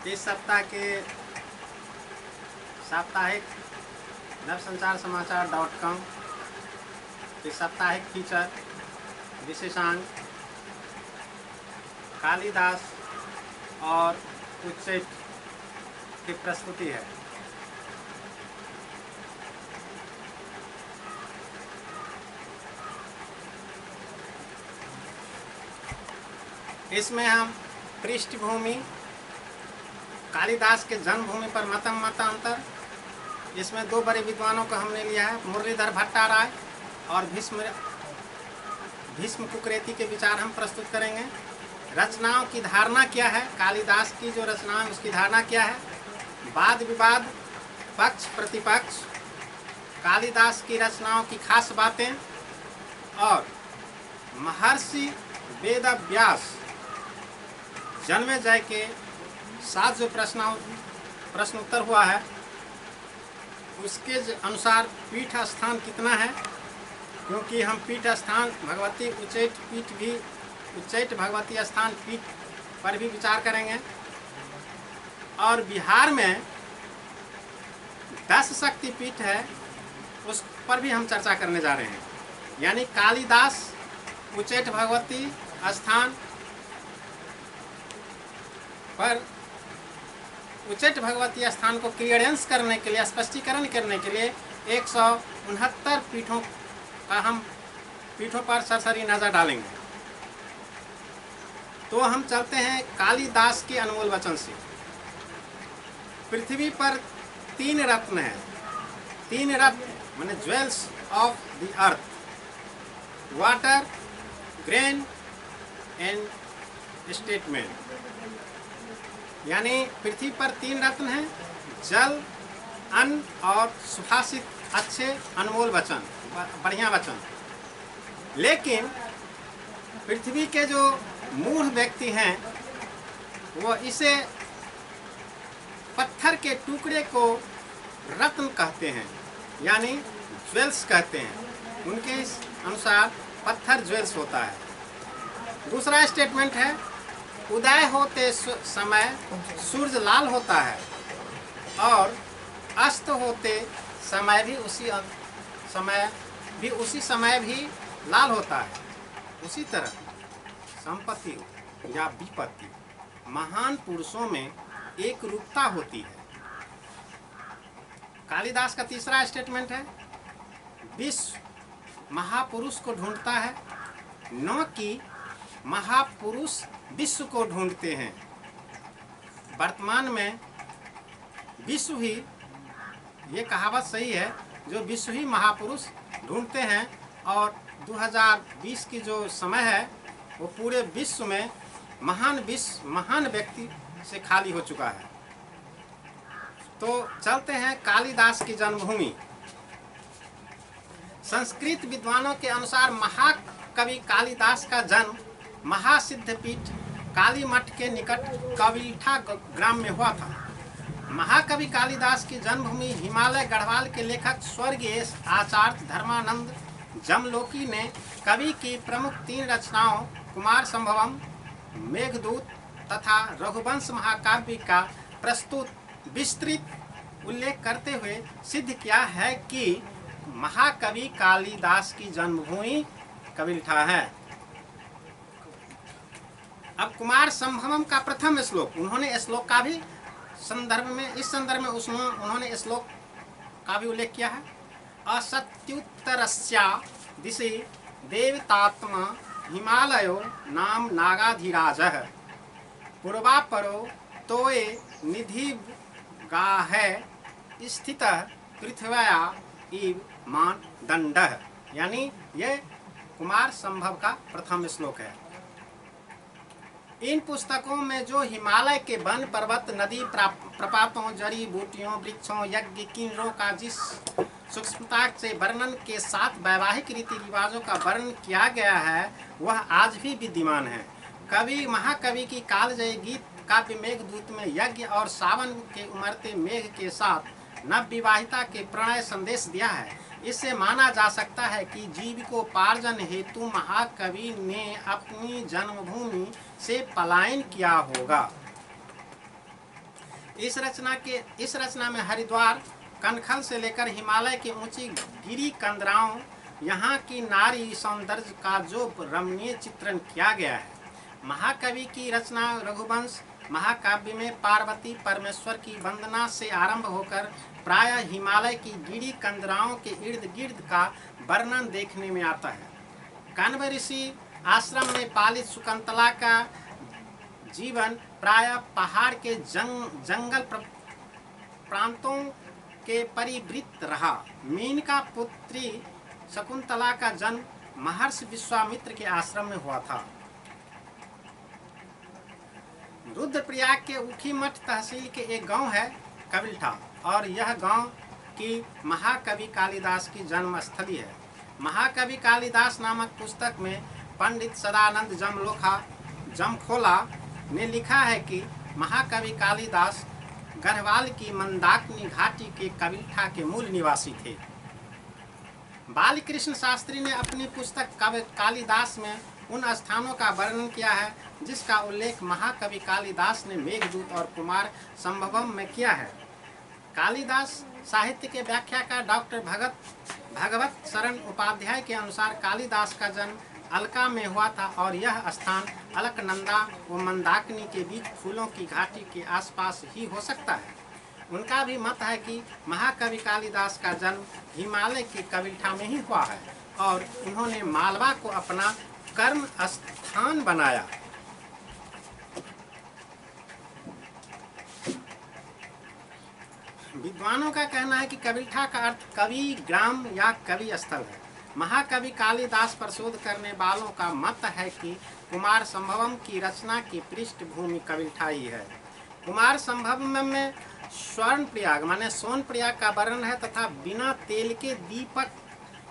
इस सप्ताह के साप्ताहिक नवसंचार समाचार.com के साप्ताहिक फीचर विशेषांक कालिदास और उच्चैठ की प्रस्तुति है। इसमें हम पृष्ठभूमि, कालिदास के जन्मभूमि पर मतांतर, इसमें दो बड़े विद्वानों को हमने लिया है, मुरलीधर भट्टाराय और भीष्म कुकरेती के विचार हम प्रस्तुत करेंगे। रचनाओं की धारणा क्या है, कालिदास की जो रचनाएं उसकी धारणा क्या है, वाद विवाद, पक्ष प्रतिपक्ष, कालिदास की रचनाओं की खास बातें और महर्षि वेदव्यास जन्मेजय के साथ जो प्रश्न उत्तर हुआ है उसके अनुसार पीठ स्थान कितना है, क्योंकि हम पीठ स्थान भगवती उच्चैठ भगवती स्थान पीठ पर भी विचार करेंगे। और बिहार में 10 शक्ति पीठ है, उस पर भी हम चर्चा करने जा रहे हैं। यानी कालिदास उच्चैठ भगवती स्थान पर उच्चैठ भगवती स्थान को क्लियरेंस करने के लिए, स्पष्टीकरण करने के लिए 169 पीठों पर सरसरी नजर डालेंगे। तो हम चलते हैं कालिदास के अनमोल वचन से। पृथ्वी पर 3 रत्न हैं, 3 रत्न माने jewels of the earth, water, grain and statement. यानी पृथ्वी पर 3 रत्न हैं, जल, अन्न और सुभाषित, अच्छे अनमोल वचन, बढ़िया वचन। लेकिन पृथ्वी के जो मूढ़ व्यक्ति हैं वो इसे पत्थर के टुकड़े को रत्न कहते हैं, यानी ज्वेल्स कहते हैं। उनके इस अनुसार पत्थर ज्वेल्स होता है। दूसरा स्टेटमेंट है, उदय होते समय सूरज लाल होता है और अस्त होते समय भी उसी समय भी लाल होता है। उसी तरह संपत्ति या विपत्ति, महान पुरुषों में एक रूपता होती है। कालिदास का तीसरा स्टेटमेंट है, विश्व महापुरुष को ढूंढता है, न कि महापुरुष विश्व को ढूंढते हैं। वर्तमान में विश्व ही, ये कहावत सही है, जो विश्व ही महापुरुष ढूंढते हैं। और 2020 की जो समय है वो पूरे विश्व में महान व्यक्ति से खाली हो चुका है। तो चलते हैं कालिदास की जन्मभूमि। संस्कृत विद्वानों के अनुसार महाकवि कालिदास का जन्म महासिद्धपीठ कालीमठ के निकट कविल्ठा ग्राम में हुआ था। महाकवि कालिदास की जन्मभूमि हिमालय गढ़वाल के लेखक स्वर्गीय आचार्य धर्मानंद जमलोकी ने कवि की प्रमुख 3 रचनाओं कुमार संभवम, मेघदूत तथा रघुवंश महाकाव्य का प्रस्तुत विस्तृत उल्लेख करते हुए सिद्ध किया है कि महाकवि कालिदास की जन्मभूमि कविल्ठा है। अब कुमार संभवम का प्रथम श्लोक, उन्होंने श्लोक का भी इस संदर्भ में उन्होंने श्लोक का भी उल्लेख किया है। असत्युत्तरस्या दिशि देवतात्मा हिमालयो नाम नागाधिराजः, पूर्वापरो तोये निधि गाहे स्थितः पृथ्व्या इव मानदंडः। यानी ये कुमार संभव का प्रथम श्लोक है। इन पुस्तकों में जो हिमालय के वन, पर्वत, नदी, प्रपातों, जड़ी बूटियों, वृक्षों, यज्ञ, किन्नरों का जिस सूक्ष्मता से वर्णन के साथ वैवाहिक रीति रिवाजों का वर्णन किया गया है वह आज भी विद्यमान है। महाकवि की कालजयी गीत काव्य मेघदूत में यज्ञ और सावन के उमड़ते मेघ के साथ नवविवाहिता के प्रणय संदेश दिया है। इससे माना जा सकता है कि जीविकोपार्जन हेतु महाकवि ने अपनी जन्मभूमि से पलायन किया होगा। इस रचना में हरिद्वार कनखल से लेकर हिमालय की ऊंची गिरी कंदराओं, यहाँ की नारी सौंदर्य का जो रमणीय चित्रण किया गया है। महाकवि की रचना रघुवंश महाकाव्य में पार्वती परमेश्वर की वंदना से आरंभ होकर प्रायः हिमालय की गिरी कंदराओं के इर्द गिर्द का वर्णन देखने में आता है। कण्व ऋषि आश्रम में पालित शकुंतला का जीवन प्रायः पहाड़ के जंगल प्रांतों के परिवृत्त रहा। मेनका पुत्री शकुंतला का जन्म महर्षि विश्वामित्र के आश्रम में हुआ था। रुद्रप्रयाग के ऊखीमठ तहसील के एक गांव है कविल्ठा, और यह गांव की महाकवि कालिदास की जन्मस्थली है। महाकवि कालिदास नामक पुस्तक में पंडित सदानंद जमखोला ने लिखा है कि महाकवि कालिदास गढ़वाल की मंदाकिनी घाटी के कविल्ठा के मूल निवासी थे। बालकृष्ण शास्त्री ने अपनी पुस्तक कालिदास में उन स्थानों का वर्णन किया है जिसका उल्लेख महाकवि कालिदास ने मेघदूत और कुमार संभवम में किया है। कालिदास साहित्य के व्याख्याकार डॉक्टर भगवत शरण उपाध्याय के अनुसार कालिदास का जन्म अलका में हुआ था और यह स्थान अलकनंदा व मंदाकिनी के बीच फूलों की घाटी के आसपास ही हो सकता है। उनका भी मत है कि महाकवि कालिदास का जन्म हिमालय के कविल्ठा में ही हुआ है और उन्होंने मालवा को अपना कर्म स्थान बनाया। विद्वानों का कहना है कि कविल्ठा का अर्थ कवि ग्राम या कवि स्थल है। महाकवि कालिदास पर शोध करने वालों का मत है कि कुमार संभवम की रचना की पृष्ठभूमि कविल्ठा ही है। कुमार संभवम में स्वर्ण प्रयाग माने सोन प्रयाग का वर्णन है तथा बिना तेल के दीपक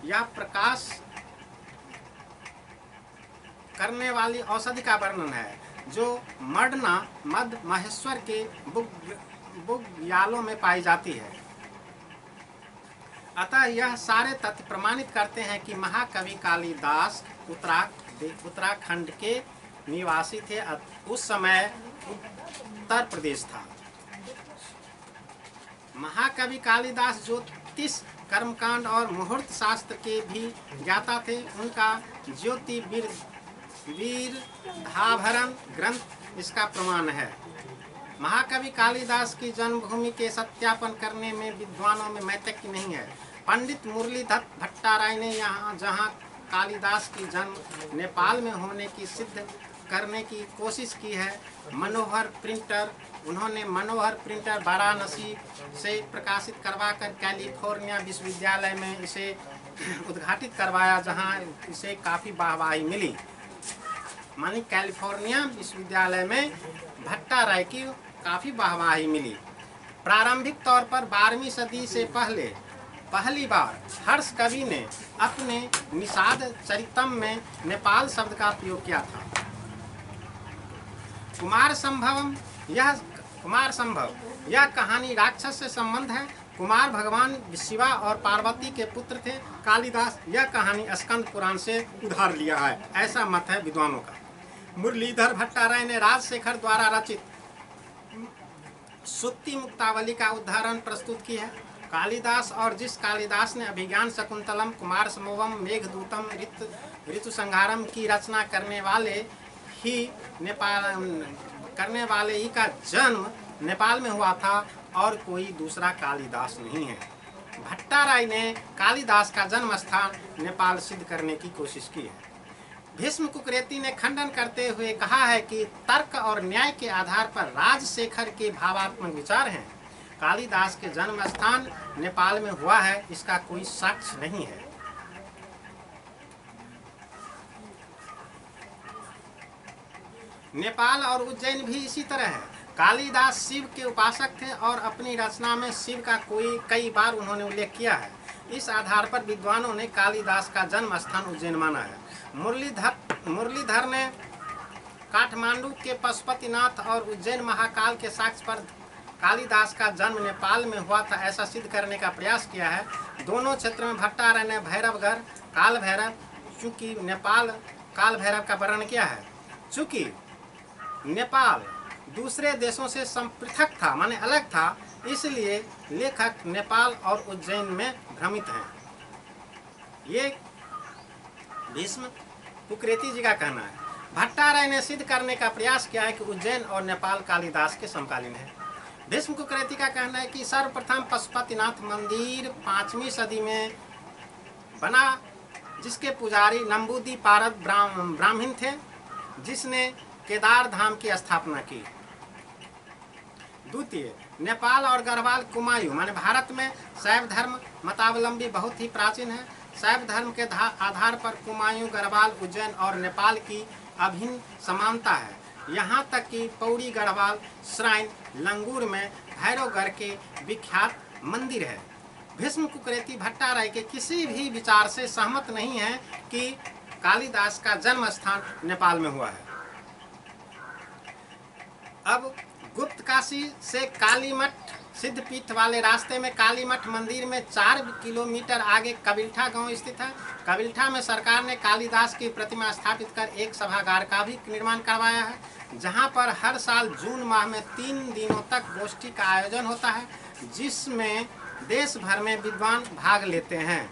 या प्रकाश करने वाली औषधि का वर्णन है जो मडना मध्य महेश्वर के बुग्यालों में पाई जाती है। अतः यह सारे तथ्य प्रमाणित करते हैं कि महाकवि कालिदास उत्तराखंड के निवासी थे। उस समय उत्तर प्रदेश था। महाकवि कालिदास ज्योतिष कर्मकांड और मुहूर्त शास्त्र के भी ज्ञाता थे। उनका ज्योति वीरधाभरण ग्रंथ इसका प्रमाण है। महाकवि कालिदास की जन्मभूमि के सत्यापन करने में विद्वानों में मैत्रेय नहीं है। पंडित मुरलीधर भट्टाराय ने जहाँ कालिदास की जन्म नेपाल में होने की सिद्ध करने की कोशिश की है। उन्होंने मनोहर प्रिंटर वाराणसी से प्रकाशित करवाकर कैलिफोर्निया विश्वविद्यालय में इसे उद्घाटित करवाया, जहाँ इसे काफ़ी वाहवाही मिली। मानी कैलिफोर्निया विश्वविद्यालय में भट्टाराय की काफ़ी वाहवाही मिली। प्रारंभिक तौर पर 12वीं सदी से पहली बार हर्ष कवि ने अपने निषाद चरितम में नेपाल शब्द का प्रयोग किया था। कुमार संभव यह कहानी राक्षस से संबंध है। कुमार भगवान शिवा और पार्वती के पुत्र थे। कालिदास यह कहानी स्कंद पुराण से उधार लिया है, ऐसा मत है विद्वानों का। मुरलीधर भट्टाराय ने राजशेखर द्वारा रचित सुत्ती मुक्तावली का उदाहरण प्रस्तुत की है। कालिदास और जिस कालिदास ने अभिज्ञान शकुंतलम, कुमार संभवम, मेघदूतम, ऋतुसंहारम की रचना करने वाले ही का जन्म नेपाल में हुआ था और कोई दूसरा कालिदास नहीं है। भट्टाराय ने कालिदास का जन्म स्थान नेपाल सिद्ध करने की कोशिश की है। भीष्म कुकरेती ने खंडन करते हुए कहा है कि तर्क और न्याय के आधार पर राजशेखर के भावात्मक विचार हैं। कालिदास के जन्म स्थान नेपाल में हुआ है, इसका कोई साक्ष्य नहीं है। नेपाल और उज्जैन भी इसी तरह है। कालिदास शिव के उपासक थे और अपनी रचना में शिव का कई बार उन्होंने उल्लेख किया है। इस आधार पर विद्वानों ने कालिदास का जन्म स्थान उज्जैन माना है। मुरलीधर ने काठमांडू के पशुपतिनाथ और उज्जैन महाकाल के साक्ष्य पर कालिदास का जन्म नेपाल में हुआ था ऐसा सिद्ध करने का प्रयास किया है। दोनों क्षेत्र में भट्टाराय ने भैरवगढ़, काल भैरव, चूँकि नेपाल काल भैरव का वर्णन किया है। चूँकि नेपाल दूसरे देशों से पृथक था, माने अलग था, इसलिए लेखक नेपाल और उज्जैन में भ्रमित हैं। ये भीष्म कुकरेती जी का कहना है। भट्टाराय ने सिद्ध करने का प्रयास किया है कि उज्जैन और नेपाल कालिदास के समकालीन है। भीष्म कुकरेती का कहना है कि सर्वप्रथम पशुपतिनाथ मंदिर 5वीं सदी में बना, जिसके पुजारी नंबूदी पारद ब्राह्मण थे, जिसने केदार धाम की स्थापना की। द्वितीय, नेपाल और गढ़वाल कुमायूं माने भारत में शैव धर्म मतावलंबी बहुत ही प्राचीन है। शैव धर्म के आधार पर कुमायूं, गढ़वाल, उज्जैन और नेपाल की अभिन्न समानता है। यहाँ तक कि पौड़ी गढ़वाल श्राइन लंगूर में भैरवगढ़ के विख्यात मंदिर है। भीष्म कुकरेती भट्टाराय के किसी भी विचार से सहमत नहीं है कि कालिदास का जन्म स्थान नेपाल में हुआ है। अब गुप्त काशी से कालीमठ सिद्धपीठ वाले रास्ते में कालीमठ मंदिर में 4 किलोमीटर आगे कबिल्ठा गांव स्थित है। कबिल्ठा में सरकार ने कालिदास की प्रतिमा स्थापित कर एक सभागार का भी निर्माण करवाया है, जहां पर हर साल जून माह में 3 दिनों तक गोष्ठी का आयोजन होता है, जिसमें देश भर में विद्वान भाग लेते हैं।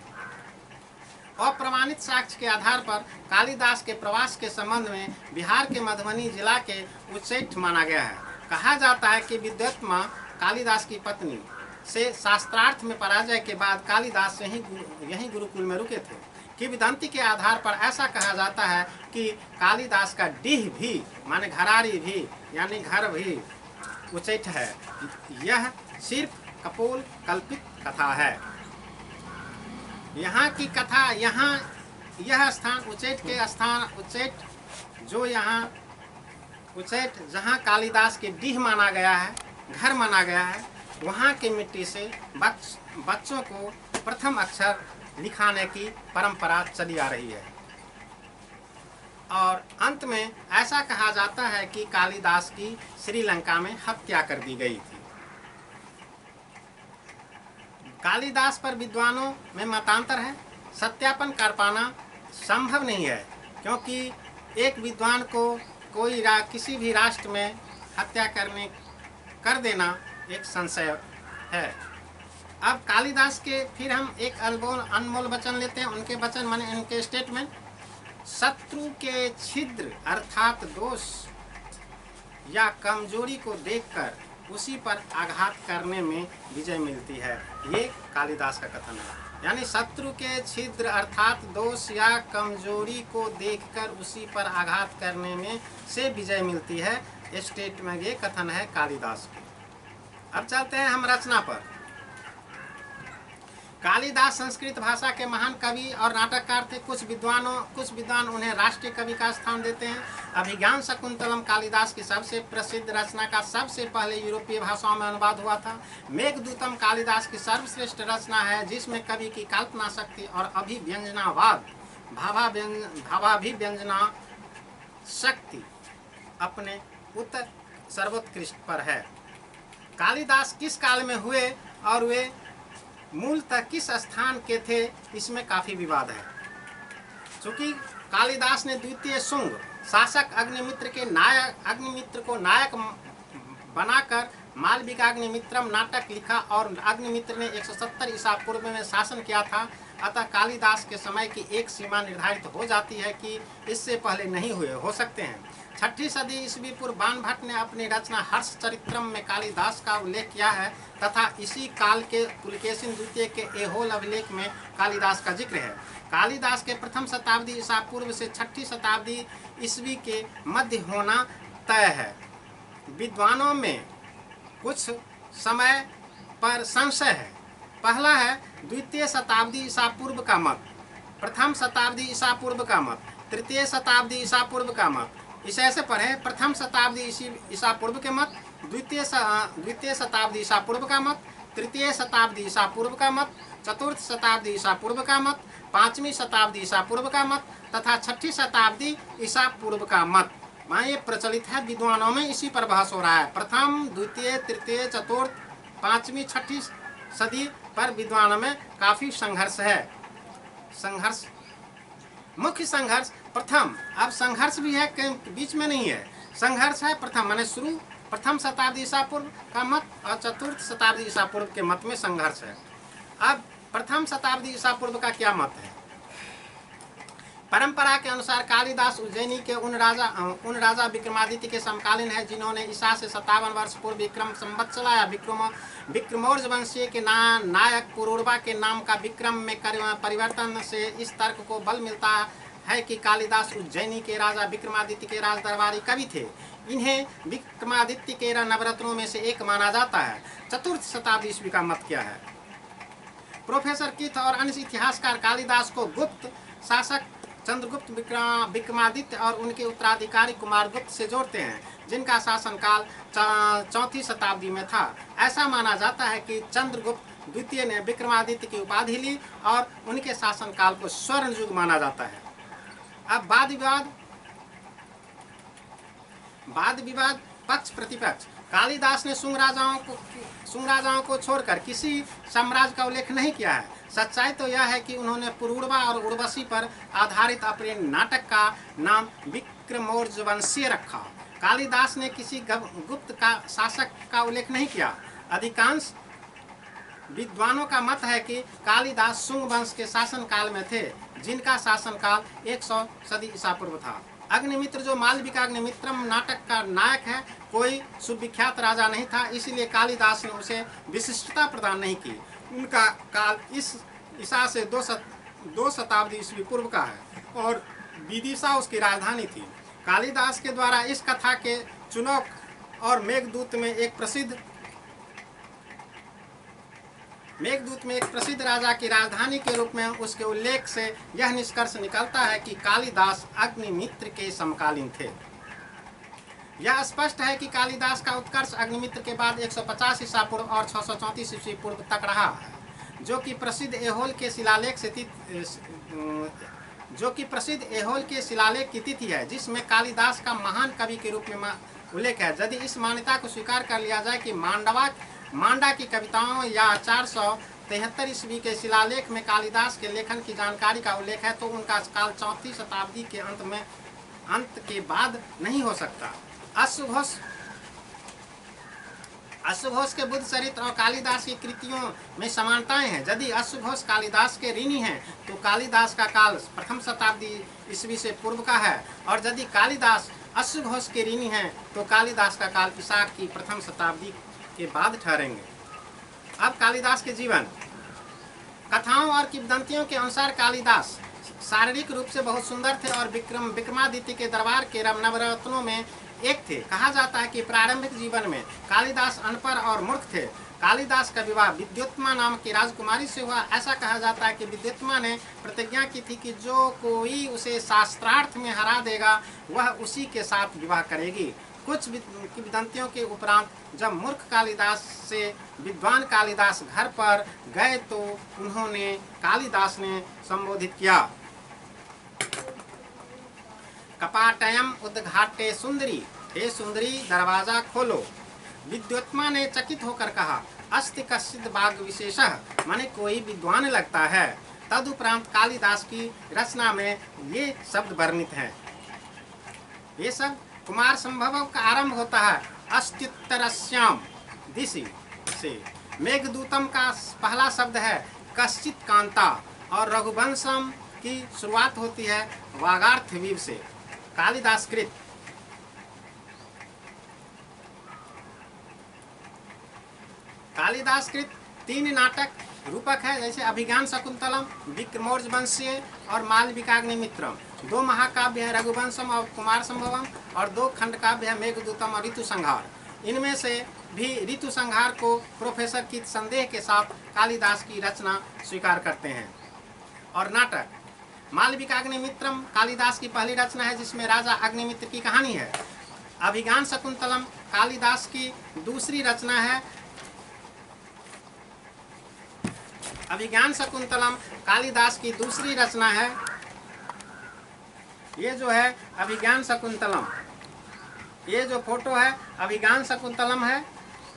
अप्रमाणित साक्ष्य के आधार पर कालिदास के प्रवास के संबंध में बिहार के मधुबनी जिला के उच्चैठ माना गया है। कहा जाता है कि विद्वत्मा कालिदास की पत्नी से शास्त्रार्थ में पराजय के बाद कालिदास यहीं गुरुकुल में रुके थे। किंवदंती के आधार पर ऐसा कहा जाता है कि कालिदास का डीह भी माने घरारी भी यानी घर भी उच्चैठ है। यह सिर्फ कपोल कल्पित कथा है। यहाँ की कथा, यहाँ यह स्थान उच्चैठ के स्थान उच्चैठ जो यहाँ उच्चैठ जहाँ कालिदास के डीह माना गया है, घर माना गया है, वहाँ की मिट्टी से बच्चों को प्रथम अक्षर लिखाने की परंपरा चली आ रही है। और अंत में ऐसा कहा जाता है कि कालिदास की श्रीलंका में हत्या कर दी गई थी। कालिदास पर विद्वानों में मतांतर है। सत्यापन कर पाना संभव नहीं है, क्योंकि एक विद्वान को किसी भी राष्ट्र में हत्या कर देना एक संशय है। अब कालिदास के फिर हम एक अनमोल वचन लेते हैं। उनके वचन माने उनके स्टेटमेंट। शत्रु के छिद्र अर्थात दोष या कमजोरी को देखकर उसी पर आघात करने में विजय मिलती है। ये कालिदास का कथन है। यानी शत्रु के छिद्र अर्थात दोष या कमजोरी को देखकर उसी पर आघात करने में से विजय मिलती है। स्टेट में ये कथन है कालिदास के। अब चलते हैं हम रचना पर। कालिदास संस्कृत भाषा के महान कवि और नाटककार थे। कुछ विद्वान उन्हें राष्ट्रीय कवि का स्थान देते हैं। अभिज्ञान शकुंतलम कालिदास की सबसे प्रसिद्ध रचना का सबसे पहले यूरोपीय भाषाओं में अनुवाद हुआ था। मेघदूतम कालिदास की सर्वश्रेष्ठ रचना है, जिसमें कवि की कल्पना शक्ति और अभिव्यंजनावाद भावाभिव्यंजना शक्ति अपने सर्वोत्कृष्ट पर है। कालिदास किस काल में हुए और वे मूलतः किस स्थान के थे, इसमें काफी विवाद है। चूंकि कालिदास ने द्वितीय शुंग शासक अग्निमित्र को नायक बनाकर मालविकाग्निमित्रम नाटक लिखा और अग्निमित्र ने 170 ईसा पूर्व में शासन किया था। अतः कालिदास के समय की एक सीमा निर्धारित हो जाती है कि इससे पहले नहीं हुए हो सकते हैं। 6ठी सदी ईस्वी पूर्व बाणभट्ट ने अपनी रचना हर्ष चरित्रम में कालिदास का उल्लेख किया है तथा इसी काल के पुलकेशिन द्वितीय के एहोल अभिलेख में कालिदास का जिक्र है। कालिदास के प्रथम शताब्दी ईसा पूर्व से 6ठी शताब्दी ईस्वी के मध्य होना तय है। विद्वानों में कुछ समय पर संशय है। पहला है द्वितीय शताब्दी ईसा पूर्व का मत, प्रथम शताब्दी ईसा पूर्व का मत, तृतीय शताब्दी ईसा पूर्व का मत। इसे ऐसे पढ़े, प्रथम शताब्दी ईसा पूर्व के मत, द्वितीय शताब्दी ईसा पूर्व का मत, तृतीय शताब्दी ईसा पूर्व का मत, चतुर्थ शताब्दी ईसा पूर्व का मत, 5वीं शताब्दी ईसा पूर्व का मत तथा 6ठी शताब्दी ईसा पूर्व का मत। ये प्रचलित है। विद्वानों में इसी पर बहस हो रहा है। प्रथम, द्वितीय, तृतीय, चतुर्थ, 5वीं, 6ठी सदी पर विद्वानों में काफी संघर्ष है। मुख्य संघर्ष प्रथम, अब संघर्ष भी है, बीच में नहीं है। संघर्ष है प्रथम माने शुरू प्रथम शताब्दी ईसा पूर्व का मत और चतुर्थ शताब्दी ईसा पूर्व के मत में संघर्ष है। अब प्रथम शताब्दी ईसा पूर्व का क्या मत है? परंपरा के अनुसार कालिदास उज्जैनी के उन राजा विक्रमादित्य के समकालीन है जिन्होंने ईसा से 57 वर्ष पूर्व विक्रम संवत्सर या विक्रमोर्ज वंशीय के नायक पुरूरवा के नाम का विक्रम में परिवर्तन से इस तर्क को बल मिलता है कि कालिदास उज्जैनी के राजा विक्रमादित्य के राज दरबारी कवि थे। इन्हें विक्रमादित्य के नवरत्नों में से एक माना जाता है। चतुर्थ शताब्दी ईस्वी का मत क्या है? प्रोफेसर कीथ और अन्य इतिहासकार कालिदास को गुप्त शासक चंद्रगुप्त विक्रमादित्य और उनके उत्तराधिकारी कुमारगुप्त से जोड़ते हैं, जिनका शासनकाल चौथी शताब्दी में था। ऐसा माना जाता है कि चंद्रगुप्त द्वितीय ने विक्रमादित्य की उपाधि ली और उनके शासनकाल को स्वर्ण युग माना जाता है। अब वाद विवाद पक्ष प्रतिपक्ष। कालिदास ने शुंग राजाओं को छोड़कर किसी साम्राज्य का उल्लेख नहीं किया है। सच्चाई तो यह है कि उन्होंने पुरूरवा और उर्वशी पर आधारित अपने नाटक का नाम विक्रमोर्जवंशीय रखा। कालिदास ने किसी गुप्त का शासक का उल्लेख नहीं किया। अधिकांश विद्वानों का मत है कि कालिदास शुंग वंश के शासनकाल में थे, जिनका शासनकाल 100 सदी ईसा पूर्व था। अग्निमित्र जो मालविकाग्निमित्रम नाटक का नायक है, कोई सुविख्यात राजा नहीं था, इसलिए कालिदास ने उसे विशिष्टता प्रदान नहीं की। उनका काल इस ईसा से 2 शताब्दी ईस्वी पूर्व का है और विदिशा उसकी राजधानी थी। कालिदास के द्वारा इस कथा के चुनौक और मेघदूत में एक प्रसिद्ध राजा की राजधानी के रूप में उसके उल्लेख से यह निष्कर्ष निकलता है कि कालिदास अग्निमित्र के समकालीन थे। यह स्पष्ट है कि कालिदास का उत्कर्ष अग्निमित्र के बाद 150 ईसा पूर्व और 634 ईस्वी पूर्व तक रहा है, जो कि प्रसिद्ध एहोल के शिलालेख की तिथि है, जिसमें कालिदास का महान कवि के रूप में उल्लेख है। यदि इस मान्यता को स्वीकार कर लिया जाए कि मांडा की कविताओं या 473 ईस्वी के शिलालेख में कालिदास के लेखन की जानकारी का उल्लेख है, तो उनका काल चौथी शताब्दी के अंत के बाद नहीं हो सकता। अश्वघोष के बुद्ध चरित्र और कालिदास की कृतियों में समानताएं हैं। यदि अश्वघोष कालिदास के ऋणी हैं, तो कालिदास का काल प्रथम शताब्दी ईस्वी से पूर्व का है, और यदि कालिदास अश्वघोष के ऋणी हैं, तो कालिदास का काल ईसा की प्रथम शताब्दी के बाद ठहरेंगे। अब कालिदास के जीवन। कथाओं और किंवदंतियों के अनुसार कालिदास शारीरिक रूप से बहुत सुंदर थे और विक्रमादित्य के दरबार के नवरत्नों में एक थे। कहा जाता है कि प्रारंभिक जीवन में कालिदास अनपढ़ और मूर्ख थे। कालिदास का विवाह विद्युत्मा नाम की राजकुमारी से हुआ। ऐसा कहा जाता है कि विद्युत्मा ने प्रतिज्ञा की थी कि जो कोई उसे शास्त्रार्थ में हरा देगा, वह उसी के साथ विवाह करेगी। कुछ किंवदंतियों के उपरांत जब मूर्ख कालिदास से विद्वान कालिदास घर पर गए, तो उन्होंने कालिदास ने संबोधित किया, कपाटयम उद्घाटे सुंदरी, हे सुंदरी दरवाजा खोलो। विद्युत्मा ने चकित होकर कहा, अस्ति कश्चित् वाग् विशेषः, माने कोई विद्वान लगता है। तदुपरांत कालिदास की रचना में ये शब्द वर्णित हैं। ये सब कुमार संभव का आरंभ होता है अस्त्युत्तरस्याम दिशि से। मेघदूतम का पहला शब्द है कश्चित् कांता, और रघुवंशम की शुरुआत होती है वागार्थवीव से। कालिदास कृत कालिदास कृत 3 नाटक रूपक है, जैसे अभिज्ञान शकुंतलम, विक्रमोर्जवंशीय और मालविकाग्निमित्रम। 2 महाकाव्य है रघुवंशम और कुमार संभवम, और 2 खंड काव्य है मेघदूतम और ऋतु संहार। इनमें से भी ऋतु संहार को प्रोफेसर कीथ संदेह के साथ कालिदास की रचना स्वीकार करते हैं। और नाटक मालविकाग्निमित्रम कालिदास की पहली रचना है, जिसमें राजा अग्निमित्र की कहानी है। अभिज्ञान शकुंतलम कालिदास की दूसरी रचना है। अभिज्ञान शकुंतलम कालिदास की दूसरी रचना है। ये जो है अभिज्ञान शकुंतलम, ये जो फोटो है अभिज्ञान शकुंतलम है,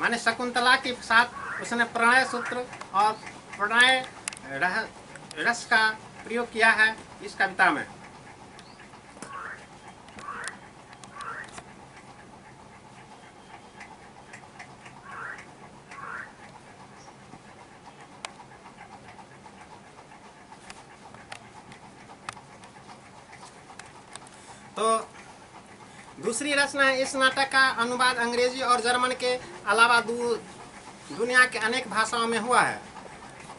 माने शकुंतला के साथ उसने प्रणय सूत्र और प्रणय रस का प्रयोग किया है इस कविता में। तो दूसरी रचना है, इस नाटक का अनुवाद अंग्रेजी और जर्मन के अलावा दुनिया के अनेक भाषाओं में हुआ है।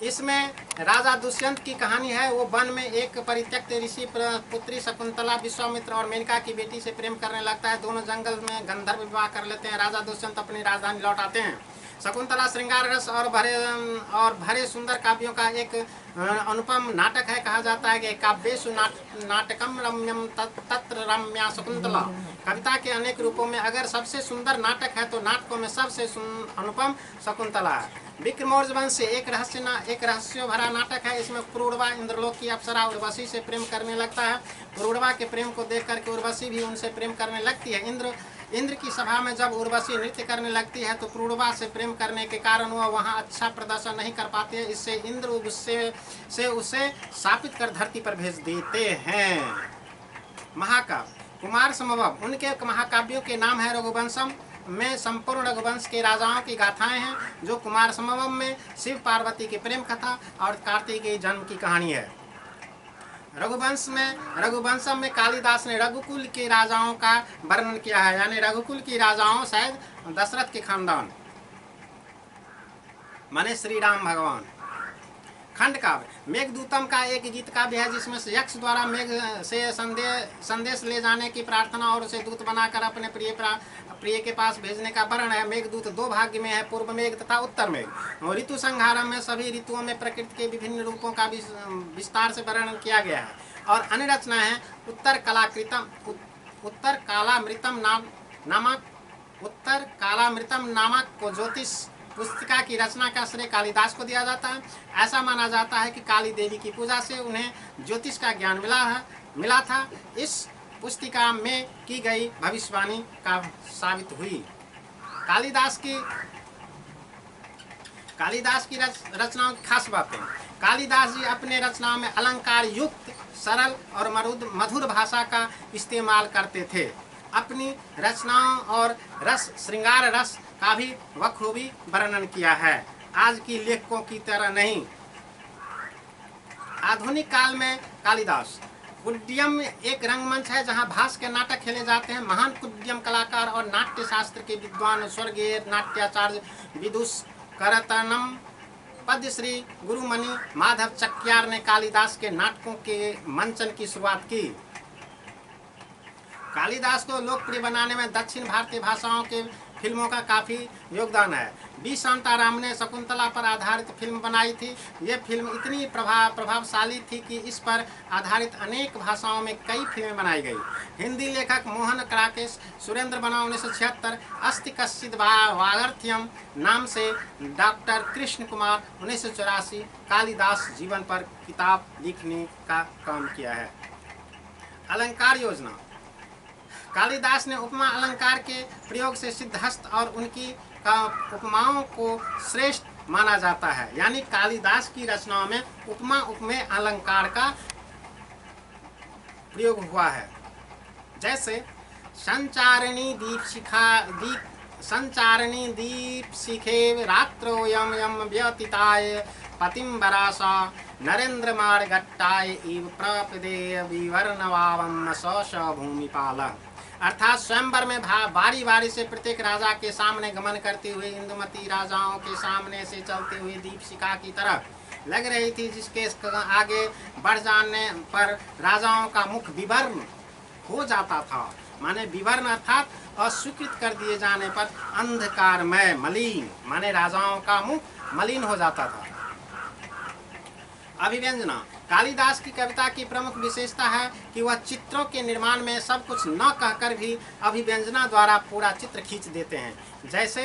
इसमें राजा दुष्यंत की कहानी है। वो वन में एक परित्यक्त ऋषि पुत्री शकुंतला विश्वामित्र और मेनका की बेटी से प्रेम करने लगता है। दोनों जंगल में गंधर्व विवाह कर लेते हैं। राजा दुष्यंत अपनी राजधानी लौट आते हैं। शकुंतला श्रृंगार रस और भरे सुंदर काव्यों का एक अनुपम नाटक है। कहा जाता है कि काव्येषु नाटकम रम्यम तत्र रम्या शकुंतला। कविता के अनेक रूपों में अगर सबसे सुंदर नाटक है तो नाटकों में सबसे अनुपम शकुंतला है। विक्रमोर्ज वंश से एक रहस्य भरा नाटक है। इसमें पुरूरवा इंद्रलोक की अप्सरा उर्वशी से प्रेम करने लगता है। पुरूरवा के प्रेम को देख करके उर्वशी भी उनसे प्रेम करने लगती है। इंद्र की सभा में जब उर्वशी नृत्य करने लगती है तो पुरूरवा से प्रेम करने के कारण वह वहाँ अच्छा प्रदर्शन नहीं कर पाते हैं। इससे इंद्र गुस्से से उसे शापित कर धरती पर भेज देते हैं। महाकाव्य कुमार संभव, उनके महाकाव्यों के नाम है रघुवंशम में संपूर्ण रघुवंश के राजाओं की गाथाएं हैं, जो कुमार संभवम में शिव पार्वती की प्रेम कथा और कार्तिकेय जन्म की कहानी है। रघुवंशम में कालिदास ने रघुकुल के राजाओं का वर्णन किया है, यानी रघुकुल की राजाओं शायद दशरथ के खानदान माने श्री राम भगवान। खंड काव्य मेघदूतम का एक गीत काव्य है, जिसमें यक्ष द्वारा मेघ से संदेश ले जाने की प्रार्थना और उसे दूत बनाकर अपने प्रिय के पास भेजने का वर्णन है। मेघदूत दो भाग में है, पूर्व मेघ तथा उत्तर मेघ। और ऋतु संहारम में सभी ऋतुओं में प्रकृति के विभिन्न रूपों का विस्तार से वर्णन किया गया है। और अन्य रचना है उत्तर कालामृतम नामक को ज्योतिष पुस्तिका की रचना का श्रेय कालिदास को दिया जाता है। ऐसा माना जाता है कि काली देवी की पूजा से उन्हें ज्योतिष का ज्ञान मिला था। इस पुस्तिका में की गई भविष्यवाणी का साबित हुई। कालिदास की रचनाओं की खास बातें। कालिदास जी अपने रचनाओं में अलंकार युक्त सरल और मधुर भाषा का इस्तेमाल करते थे। अपनी रचनाओं और श्रृंगार रस का भी बखूबी वर्णन किया है, आज की लेखकों की तरह नहीं। आधुनिक काल में कालिदास कुड्यम एक रंगमंच है जहां भास के नाटक खेले जाते हैं। महान कुड्यम कलाकार और नाट्य शास्त्र के विद्वान स्वर्गीय नाट्याचार्य विदुषकरतनम पद्मश्री गुरुमणि माधव चक्यार ने कालिदास के नाटकों के मंचन की शुरुआत की। कालिदास को लोकप्रिय बनाने में दक्षिण भारतीय भाषाओं के फिल्मों का काफ़ी योगदान है। बी शांताराम ने शकुंतला पर आधारित फिल्म बनाई थी। ये फिल्म इतनी प्रभावशाली थी कि इस पर आधारित अनेक भाषाओं में कई फिल्में बनाई गई। हिंदी लेखक मोहन कराकेश सुरेंद्र बना 1976, अस्ति कश्चित् वागर्थ्यम नाम से डॉक्टर कृष्ण कुमार 1984 कालिदास जीवन पर किताब लिखने का काम किया है। अलंकार योजना। कालिदास ने उपमा अलंकार के प्रयोग से सिद्धहस्त और उनकी उपमाओं को श्रेष्ठ माना जाता है, यानी कालिदास की रचनाओं में उपमा उपमेय अलंकार का प्रयोग हुआ है। जैसे संचारिणी दीप शिखे रात्रो यम यम व्यतीताय पतिंबरासा नरेंद्र मार्गट्टाय इव प्रपदे विवर्णवावम स भूमिपाल। अर्थात स्वयंवर में बारी बारी से प्रत्येक राजा के सामने गमन करती हुई इंदुमती राजाओं के सामने से चलते हुए दीपशिखा की तरह लग रही थी, जिसके आगे बढ़ जाने पर राजाओं का मुख विवर्ण हो जाता था। माने विवर्ण अर्थात अस्वीकृत कर दिए जाने पर अंधकारमय मलिन, माने राजाओं का मुख मलिन हो जाता था। अभिव्यंजना। कालिदास की कविता की प्रमुख विशेषता है कि वह चित्रों के निर्माण में सब कुछ न कहकर भी अभिव्यंजना द्वारा पूरा चित्र खींच देते हैं। जैसे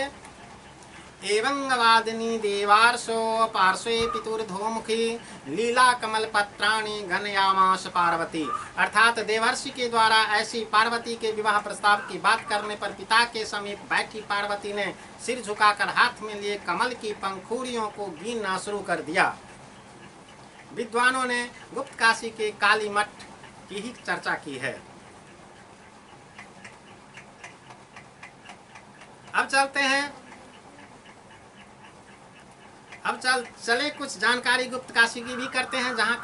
एवं वादिनी देवार्षो पार्श्वे पितुर्धोमुखी लीला कमल पत्राणि गणयामास पार्वती। अर्थात देवर्षि के द्वारा ऐसी पार्वती के विवाह प्रस्ताव की बात करने पर पिता के समीप बैठी पार्वती ने सिर झुकाकर हाथ में लिए कमल की पंखुड़ियों को गिनना शुरू कर दिया। विद्वानों ने गुप्त काशी के काली मठ की ही चर्चा की है। अब चलते हैं, चले कुछ जानकारी गुप्त काशी की भी करते हैं, जहाँ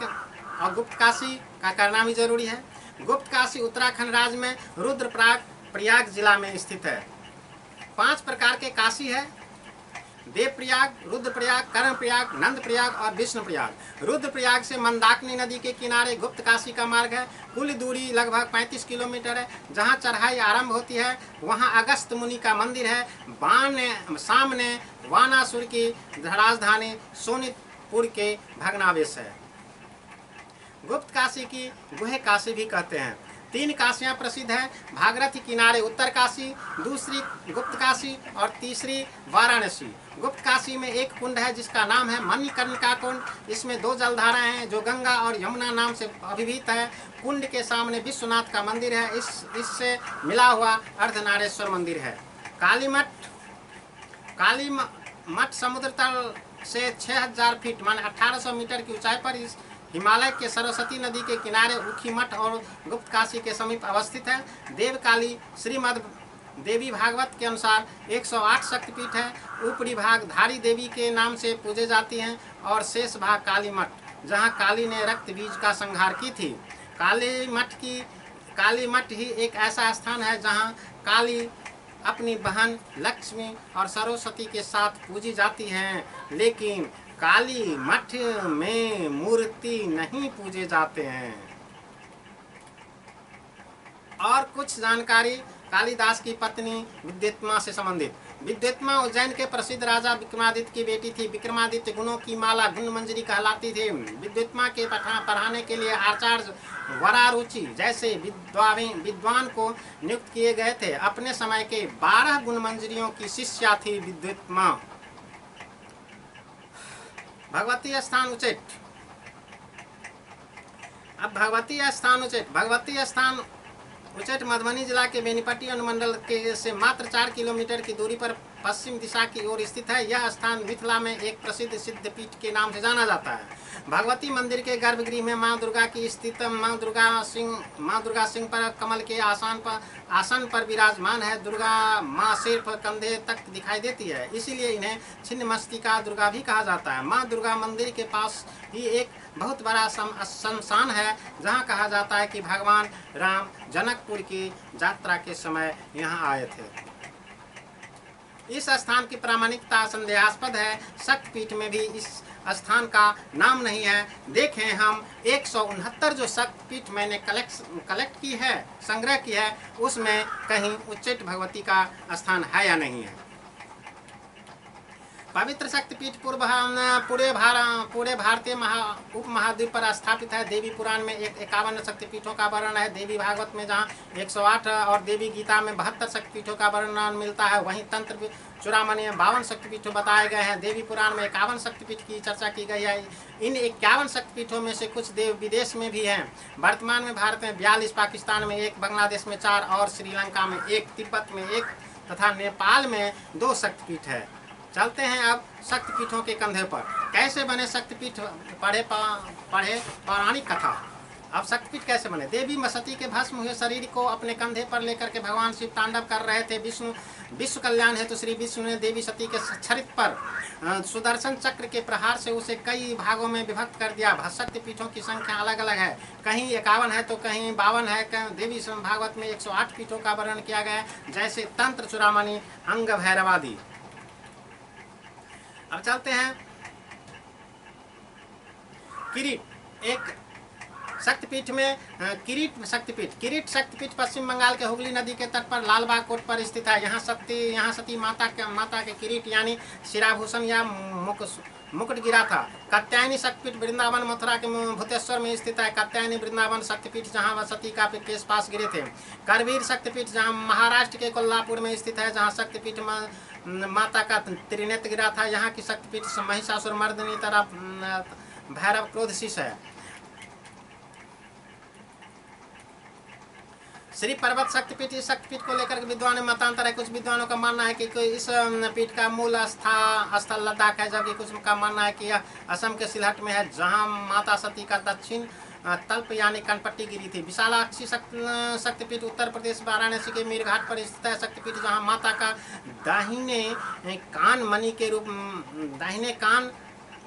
और गुप्त काशी का करना भी जरूरी है। गुप्त काशी उत्तराखंड राज्य में रुद्रप्रयाग प्रयाग जिला में स्थित है। 5 प्रकार के काशी है: देवप्रयाग, रुद्रप्रयाग, कर्णप्रयाग, नंदप्रयाग और विष्णुप्रयाग। रुद्रप्रयाग से मंदाकिनी नदी के किनारे गुप्त काशी का मार्ग है। कुल दूरी लगभग 35 किलोमीटर है। जहां चढ़ाई आरंभ होती है वहां अगस्त मुनि का मंदिर है। सामने वानासुर की राजधानी सोनितपुर के भग्नावशेष है। गुप्त काशी की गुहे काशी भी कहते हैं। 3 काशियाँ प्रसिद्ध हैं: भागीरथी किनारे उत्तर काशी, दूसरी गुप्त काशी और तीसरी वाराणसी। गुप्त काशी में एक कुंड है जिसका नाम है मणिकर्णिका कुंड। इसमें 2 जलधाराएं हैं जो गंगा और यमुना नाम से अभिहित है। कुंड के सामने विश्वनाथ का मंदिर है। इससे मिला हुआ अर्धनारेश्वर मंदिर है। काली मठ समुद्र तल से 6000 फीट मान 1800 मीटर की ऊंचाई पर इस हिमालय के सरस्वती नदी के किनारे ऊखी मठ और गुप्त काशी के समीप अवस्थित है। देवकाली श्रीमद् देवी भागवत के अनुसार 108 शक्तिपीठ है। ऊपरी भाग धारी देवी के नाम से पूजे जाती हैं और शेष भाग काली मठ, जहाँ काली ने रक्त बीज का संहार की थी। काली मठ ही एक ऐसा स्थान है जहाँ काली अपनी बहन लक्ष्मी और सरस्वती के साथ पूजी जाती हैं, लेकिन काली मठ में मूर्ति नहीं पूजे जाते हैं। और कुछ जानकारी कालिदास की पत्नी विद्युत्मा से संबंधित। विद्युत्मा उज्जैन के प्रसिद्ध राजा विक्रमादित्य की बेटी थी। विक्रमादित्य गुणों की माला गुण मंजरी कहलाती थी। विद्युत्मा के पढ़ाने के लिए आचार्य वरारुचि जैसे विद्वान को नियुक्त किए गए थे। अपने समय के 12 गुण मंजरियों की शिष्या थी विद्युत्मा। भगवती स्थान उच्चैठ। अब भगवती स्थान उच्चैठ मधुबनी जिला के बेनीपट्टी अनुमंडल के से मात्र 4 किलोमीटर की दूरी पर पश्चिम दिशा की ओर स्थित है। यह स्थान मिथिला में एक प्रसिद्ध सिद्धपीठ के नाम से जाना जाता है। भगवती मंदिर के गर्भगृह में मां दुर्गा की स्थित मां दुर्गा सिंह पर कमल के आसन पर विराजमान है। दुर्गा मां सिर्फ कंधे तक दिखाई देती है, इसीलिए इन्हें छिन्नमस्तिका दुर्गा भी कहा जाता है। मां दुर्गा मंदिर के पास ही एक बहुत बड़ा शमशान है, जहां कहा जाता है कि भगवान राम जनकपुर की यात्रा के समय यहां आए थे। इस स्थान की प्रामाणिकता संदेहास्पद है। शक्तिपीठ में भी इस स्थान का नाम नहीं है। देखें हम 169 जो शक्तिपीठ मैंने कलेक्ट की है, संग्रह की है, उसमें कहीं उच्चैठ भगवती का स्थान है या नहीं है। पवित्र शक्तिपीठ पूरे भारतीय उपमहाद्वीप पर स्थापित है। देवी पुराण में 51 शक्तिपीठों का वर्णन है। देवी भागवत में जहाँ 108 और देवी गीता में 72 शक्तिपीठों का वर्णन मिलता है, वहीं तंत्र चूड़ामणि में 52 शक्तिपीठ बताए गए हैं। देवी पुराण में 51 शक्तिपीठ की चर्चा की गई है। इन 51 शक्तिपीठों में से कुछ देव विदेश में भी हैं। वर्तमान में भारत में 42, पाकिस्तान में 1, बांग्लादेश में 4 और श्रीलंका में 1, तिब्बत में 1 तथा नेपाल में 2 शक्तिपीठ है। चलते हैं अब शक्तिपीठों के कंधे पर। कैसे बने शक्तिपीठ? पढ़े पौराणिक कथा। अब शक्तिपीठ कैसे बने? देवी सती के भस्म हुए शरीर को अपने कंधे पर लेकर के भगवान शिव तांडव कर रहे थे। विश्व कल्याण हेतु श्री विष्णु ने देवी सती के शरीर पर सुदर्शन चक्र के प्रहार से उसे कई भागों में विभक्त कर दिया। शक्तिपीठों की संख्या अलग अलग है, कहीं 51 है तो कहीं 52 है। देवी भागवत में 108 पीठों का वर्णन किया गया है, जैसे तंत्र चूड़ामणि, अंग भैरवादि। अब चलते हैं किरीट। एक शक्तिपीठ में किरीट शक्तिपीठ पश्चिम बंगाल के हुगली नदी के तट पर लालबाग कोट पर स्थित है। यहाँ सती माता के किरीट यानी शिराभूषण या मुकुट गिरा था। कात्यायनी शक्तिपीठ वृंदावन मथुरा के भूतेश्वर में स्थित है। कात्यायनी वृंदावन शक्तिपीठ जहाँ सती का केश पास गिरे थे। करवीर शक्तिपीठ जहाँ महाराष्ट्र के कोल्हापुर में स्थित है, जहाँ शक्तिपीठ माता का त्रिनेत्र गिरा था। यहाँ की शक्तिपीठ महिषासुर मर्दिनी तरफ भैरव क्रोधशीष है। श्री पर्वत शक्तिपीठ, इस शक्तिपीठ को लेकर विद्वान में मतांतर है। कुछ विद्वानों का मानना है कि इस पीठ का मूल स्थल लद्दाख है, जबकि कुछ का मानना है कि यह असम के सिलहट में है, जहां माता सती का दक्षिण तल्प यानी कनपट्टी गिरी थी। विशालाक्षी शक्तिपीठ उत्तर प्रदेश वाराणसी के मीरघाट पर स्थित है। शक्तिपीठ जहां माता का दाहिने कान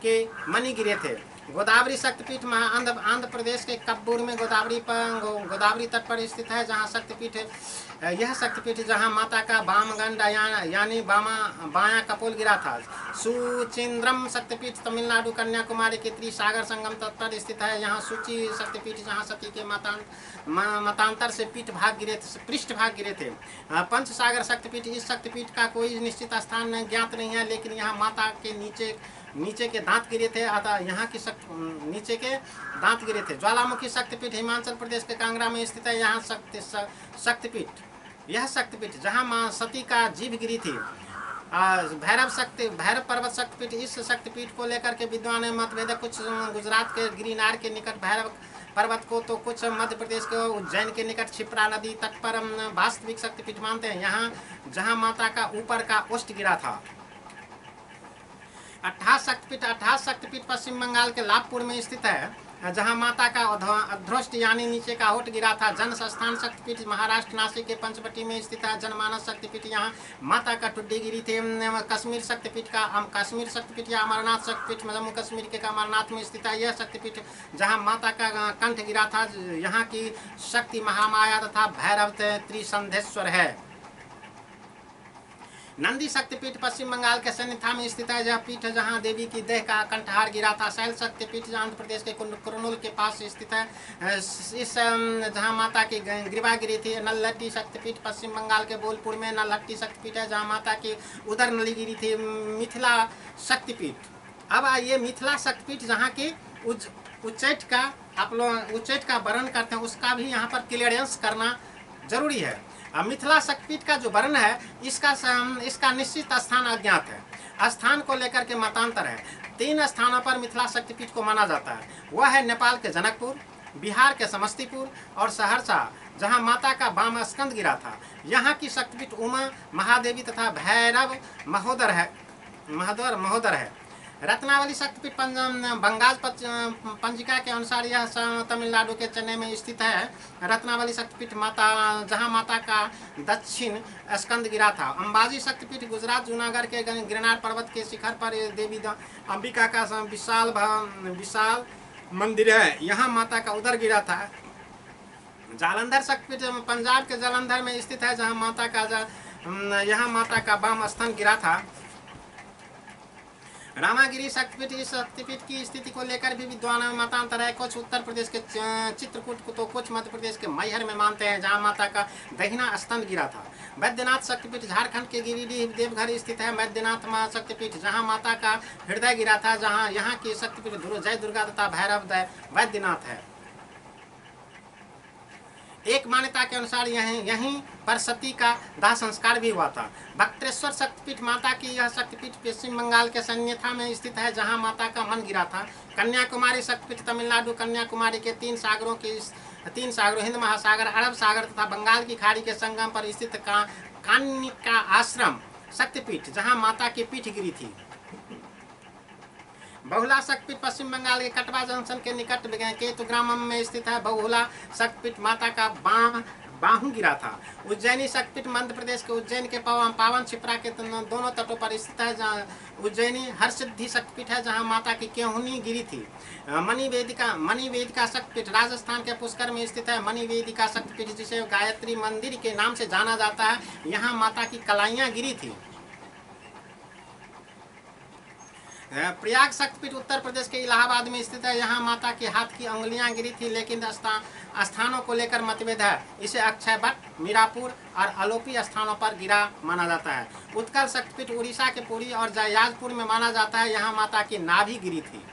के मणि गिरे थे। गोदावरी शक्तिपीठ आंध्र प्रदेश के कब्बूर में गोदावरी तट पर स्थित है, जहाँ शक्तिपीठ यह शक्तिपीठ जहाँ माता का वामगंड यानी बायां कपोल गिरा था। सुचिंद्रम शक्तिपीठ तमिलनाडु कन्याकुमारी के त्रिसागर संगम तट पर स्थित है। यहाँ सूची शक्तिपीठ जहाँ सती के मतांतर से पृष्ठ भाग गिरे थे। पंचसागर शक्तिपीठ, इस शक्तिपीठ का कोई निश्चित स्थान ज्ञात नहीं है, लेकिन यहाँ माता के नीचे के दांत गिरे थे, अतः यहाँ की नीचे के दांत गिरे थे। ज्वालामुखी शक्तिपीठ हिमाचल प्रदेश के कांगड़ा में स्थित है। यहाँ यह शक्तिपीठ जहाँ माँ सती का जीभ गिरी थी। भैरव पर्वत शक्तिपीठ, इस शक्तिपीठ को लेकर के विद्वान में मतभेद है। कुछ गुजरात के गिरिनार के निकट भैरव पर्वत को, तो कुछ मध्य प्रदेश के उज्जैन के निकट क्षिप्रा नदी तट पर वास्तविक शक्तिपीठ मानते हैं। यहाँ जहाँ माता का ऊपर का ओष्ठ गिरा था। 28 शक्तिपीठ पश्चिम बंगाल के लाभपुर में स्थित है, जहां माता का अध्रोष्ट यानी नीचे का होठ गिरा था। जन स्थान शक्तिपीठ महाराष्ट्र नासिक के पंचवटी में स्थित है। जनमानस शक्तिपीठ यहाँ माता का टुड्डी गिरी थी। कश्मीर शक्तिपीठ या अमरनाथ शक्तिपीठ जम्मू कश्मीर के अमरनाथ में स्थित है। यह शक्तिपीठ जहाँ माता का कंठ गिरा था। यहाँ की शक्ति महामाया तथा भैरव त्रिसंधेश्वर है। नंदी शक्तिपीठ पश्चिम बंगाल के सन्निथा में स्थित है। यह पीठ जहां देवी की देह का कंठहार गिरा था। शैल शक्तिपीठ आंध्र प्रदेश के कुरनूल के पास स्थित है। इस जहां माता की ग्रीवा गिरी थी। नलहट्टी शक्तिपीठ पश्चिम बंगाल के बोलपुर में नलहट्टी शक्तिपीठ है, जहां माता की उदर नली गिरी थी। मिथिला शक्तिपीठ, अब आइए मिथिला शक्तिपीठ जहाँ की उच्चैठ का आप लोग उच्चैठ का वर्णन करते हैं, उसका भी यहाँ पर क्लियरेंस करना जरूरी है। मिथिला शक्तिपीठ का जो वर्ण है, इसका निश्चित स्थान अज्ञात है। स्थान को लेकर के मतांतर है। 3 स्थानों पर मिथिला शक्तिपीठ को माना जाता है। वह है नेपाल के जनकपुर, बिहार के समस्तीपुर और सहरसा, जहां माता का वाम स्कंद गिरा था। यहाँ की शक्तिपीठ उमा महादेवी तथा भैरव महोदर है। रत्नावली शक्तिपीठ बंगाल पंजिका के अनुसार यह तमिलनाडु के चेन्नई में स्थित है। रत्नावली शक्तिपीठ जहां माता का दक्षिण स्कंद गिरा था। अंबाजी शक्तिपीठ गुजरात जूनागढ़ के गिरनार पर्वत के शिखर पर देवी अंबिका का विशाल मंदिर है। यहाँ माता का उदर गिरा था। जालंधर शक्तिपीठ पंजाब के जालंधर में स्थित है, जहाँ यहाँ माता का वाम स्तन गिरा था। रामागिरी शक्तिपीठ, इस शक्तिपीठ की स्थिति को लेकर भी विद्वान में मतांतर है। कुछ उत्तर प्रदेश के चित्रकूट को, तो कुछ मध्य प्रदेश के मैहर में मानते हैं, जहां माता का दहिना स्तन गिरा था। वैद्यनाथ शक्तिपीठ झारखंड के गिरिडीह देवघर स्थित है। वैद्यनाथ शक्तिपीठ जहां माता का हृदय गिरा था। जहां यहाँ की शक्तिपीठ जय दुर्गा तथा भैरव वैद्यनाथ है। एक मान्यता के अनुसार यहीं पर सती का दाह संस्कार भी हुआ था। बक्तेश्वर शक्तिपीठ, माता की यह शक्तिपीठ पश्चिम बंगाल के सन्निथा में स्थित है, जहां माता का मन गिरा था। कन्याकुमारी शक्तिपीठ तमिलनाडु कन्याकुमारी के 3 सागरों हिंद महासागर, अरब सागर तथा बंगाल की खाड़ी के संगम पर स्थित कानिका आश्रम शक्तिपीठ, जहाँ माता की पीठ गिरी थी। बहुला शक्तिपीठ पश्चिम बंगाल के कटवा जंक्शन के निकट केतुग्राम में स्थित है। बहुला शक्तिपीठ माता का बाहु गिरा था। उज्जैनी शक्तिपीठ मध्य प्रदेश के उज्जैन के पावन क्षिप्रा के दोनों तटों पर स्थित है। जहाँ उज्जैनी हरसिद्धि शक्तिपीठ है, जहाँ माता की केहुनी गिरी थी। मणिवेदिका शक्तिपीठ राजस्थान के पुष्कर में स्थित है। मणिवेदिका शक्तिपीठ, जिसे गायत्री मंदिर के नाम से जाना जाता है, यहाँ माता की कलाइयाँ गिरी थी। प्रयाग शक्तिपीठ उत्तर प्रदेश के इलाहाबाद में स्थित है। यहाँ माता के हाथ की उंगलियां गिरी थी, लेकिन स्थानों को लेकर मतभेद है। इसे अक्षयवट, मीरापुर और अलोपी स्थानों पर गिरा माना जाता है। उत्कल शक्तिपीठ उड़ीसा के पुरी और जयाजपुर में माना जाता है। यहाँ माता की नाभि गिरी थी।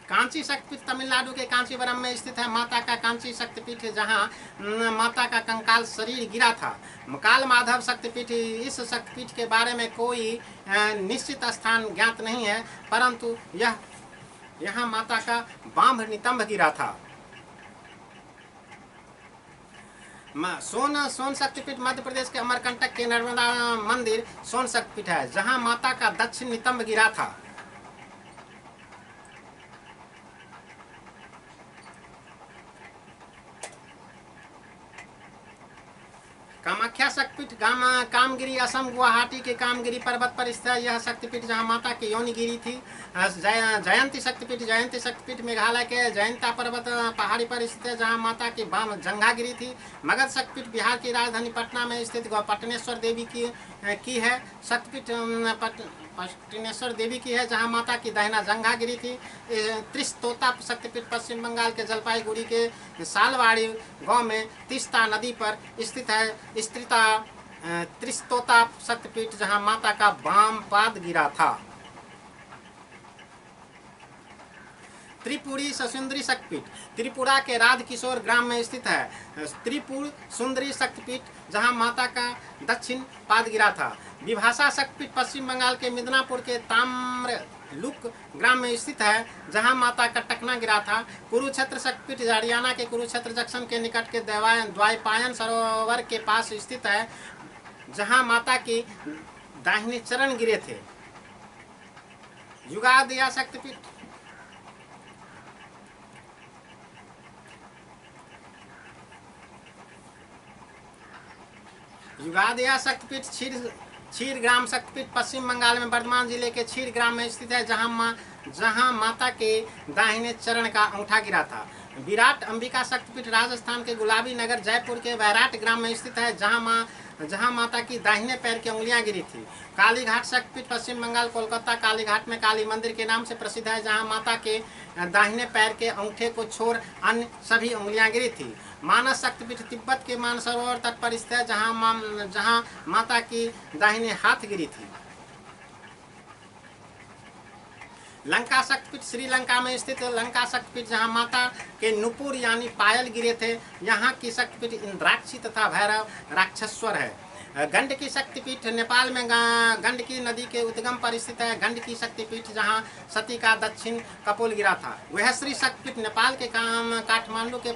कांची शक्तिपीठ तमिलनाडु के कांचीवरम में स्थित है। माता का कांची शक्तिपीठ, जहां माता का कंकाल शरीर गिरा था। काल माधव शक्तिपीठ, इस शक्तिपीठ के बारे में कोई निश्चित स्थान ज्ञात नहीं है, परंतु यहाँ माता का बांभ नितंब गिरा था। सोन शक्तिपीठ मध्य प्रदेश के अमरकंटक के नर्मदा मंदिर सोन शक्तिपीठ है, जहां माता का दक्षिण नितंब गिरा था। कामाख्या शक्तिपीठ कामगिरी असम गुवाहाटी के कामगिरी पर्वत पर स्थित है। यह शक्तिपीठ जहाँ माता की योनि गिरी थी। जयंती शक्तिपीठ मेघालय के जयंता पर्वत पहाड़ी पर स्थित है जहाँ माता की बाम जंघा गिरी थी। मगध शक्तिपीठ बिहार की राजधानी पटना में स्थित पटनेश्वर देवी की है। शक्तिपीठ पटनेश्वर देवी की है जहाँ माता की दाहिना जंघा गिरी थी। त्रिस्तोता शक्तिपीठ पश्चिम बंगाल के जलपाईगुड़ी के सालवाड़ी गांव में तीस्ता नदी पर स्थित है। त्रिस्तोता शक्तिपीठ जहाँ माता का बाम पाद गिरा था। त्रिपुरी सुंदरी शक्तिपीठ त्रिपुरा के राधकिशोर ग्राम में स्थित है। त्रिपुर सुंदरी शक्तिपीठ जहां माता का दक्षिण पाद गिरा था। विभाषा शक्तिपीठ पश्चिम बंगाल के मिदनापुर के ताम्रलुक ग्राम में स्थित है जहां माता का टकना गिरा था। कुरुक्षेत्र शक्तिपीठ हरियाणा के कुरुक्षेत्र जंक्शन के निकट के द्वैपायन सरोवर के पास स्थित है जहां माता के दाहिने चरण गिरे थे। युगादिया शक्तिपीठ युगादिया शक्तिपीठ क्षीरग्राम शक्तिपीठ पश्चिम बंगाल में वर्धमान जिले के क्षीरग्राम में स्थित है जहां माता के दाहिने चरण का अंगूठा गिरा था। विराट अंबिका शक्तिपीठ राजस्थान के गुलाबी नगर जयपुर के वैराट ग्राम में स्थित है जहां माता की दाहिने पैर की उंगलियां गिरी थी। कालीघाट शक्तिपीठ पश्चिम बंगाल कोलकाता कालीघाट में काली मंदिर के नाम से प्रसिद्ध है जहां माता के दाहिने पैर के अंगूठे को छोड़ अन्य सभी उंगलियां गिरी थी। मानस शक्तिपीठ तिब्बत के मानसरोवर तट पर स्थित है जहां माता की दाहिने हाथ गिरी थी। लंका शक्तिपीठ श्रीलंका में स्थित लंका शक्तिपीठ जहां माता के नुपुर यानी पायल गिरे थे। यहाँ की शक्तिपीठ इंद्राक्षी तथा भैरव राक्षस्वर है। गंडकी शक्तिपीठ नेपाल में गंडकी नदी के उद्गम पर स्थित है। गंडकी शक्तिपीठ जहां सती का दक्षिण कपोल गिरा था। गुहेश्वरी शक्तिपीठ नेपाल के काठमांडू के